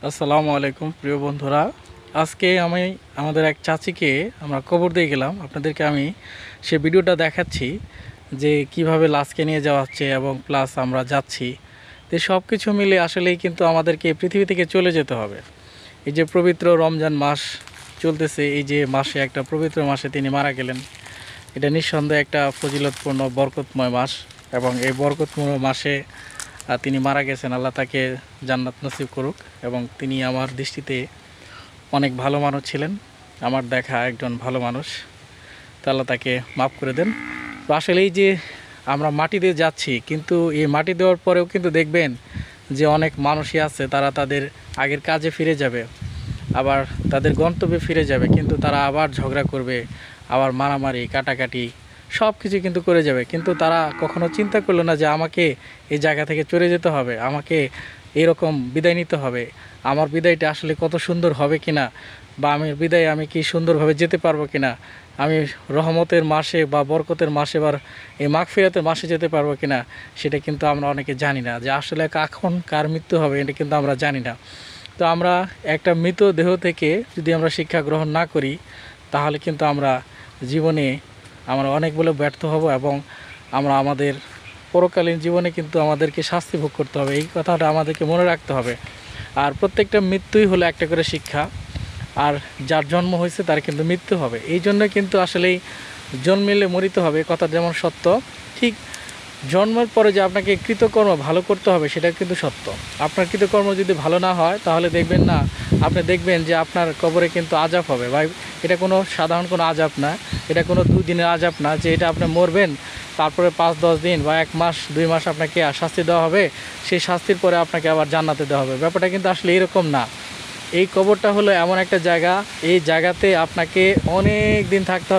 আসসালামু আলাইকুম প্রিয় বন্ধুরা। আজকে আমি আমাদের এক চাচিকে আমরা কবর দিয়ে গেলাম। আপনাদেরকে আমি সে ভিডিওটা দেখাচ্ছি যে কিভাবে লাশকে নিয়ে যাওয়া হচ্ছে এবং প্লাস আমরা যাচ্ছি। তো সব কিছু মিলে আসলেই কিন্তু আমাদেরকে পৃথিবী থেকে চলে যেতে হবে। এই যে পবিত্র রমজান মাস চলতেছে, এই যে মাসে একটা পবিত্র মাসে তিনি মারা গেলেন। এটা নিঃসন্দেহে একটা ফজিলতপূর্ণ বরকতময় মাস এবং এই বরকতময় মাসে তিনি মারা গেছেন। আল্লাহ তাকে জান্নাত নসিব করুক। এবং তিনি আমার দৃষ্টিতে অনেক ভালো মানুষ ছিলেন, আমার দেখা একজন ভালো মানুষ। তো আল্লাহ তাকে মাফ করে দেন। তো আসলে এই যে আমরা মাটি দিয়ে যাচ্ছি, কিন্তু এই মাটি দেওয়ার পরেও কিন্তু দেখবেন যে অনেক মানুষই আছে তারা তাদের আগের কাজে ফিরে যাবে, আবার তাদের গন্তব্যে ফিরে যাবে, কিন্তু তারা আবার ঝগড়া করবে, আবার মারামারি কাটাকাটি সব কিছু কিন্তু করে যাবে। কিন্তু তারা কখনো চিন্তা করলো না যে আমাকে এই জায়গা থেকে চলে যেতে হবে, আমাকে এরকম বিদায় নিতে হবে। আমার বিদায়টা আসলে কত সুন্দর হবে কিনা, বা আমি বিদায় আমি কি সুন্দরভাবে যেতে পারবো কিনা, আমি রহমতের মাসে বা বরকতের মাসে বা এই মাগফিরাতের মাসে যেতে পারবো কিনা, সেটা কিন্তু আমরা অনেকে জানি না। যে আসলে কখন কার মৃত্যু হবে এটা কিন্তু আমরা জানি না। তো আমরা একটা মৃত দেহ থেকে যদি আমরা শিক্ষা গ্রহণ না করি, তাহলে কিন্তু আমরা জীবনে আমরা অনেক বলে ব্যর্থ হব এবং আমরা আমাদের পরকালীন জীবনে কিন্তু আমাদেরকে শাস্তি ভোগ করতে হবে। এই কথাটা আমাদেরকে মনে রাখতে হবে। আর প্রত্যেকটা মৃত্যুই হলো একটা করে শিক্ষা। আর যার জন্ম হয়েছে তার কিন্তু মৃত্যু হবে। এই জন্য কিন্তু আসলেই জন্মিলে মরিতে হবে, কথা যেমন সত্য, ঠিক জন্মের পরে যে আপনাকে কৃতকর্ম ভালো করতে হবে সেটা কিন্তু সত্য। আপনার কৃতকর্ম যদি ভালো না হয় তাহলে দেখবেন না, আপনি দেখবেন যে আপনার কবরে কিন্তু আযাব হবে। ভাই, এটা কোনো সাধারণ কোনো আযাব না, এটা কোনো 2 দিনের আযাব না যে এটা আপনি মরবেন তারপরে 5-10 দিন বা 1 মাস 2 মাস আপনাকে শাস্তি দেওয়া হবে, সেই শাস্তির পরে আপনাকে আবার জান্নাতে দেওয়া হবে। ব্যাপারটা কিন্তু আসলে এরকম না। এই কবরটা হলো এমন একটা জায়গা, এই জায়গাতে আপনাকে অনেক দিন থাকতে হবে।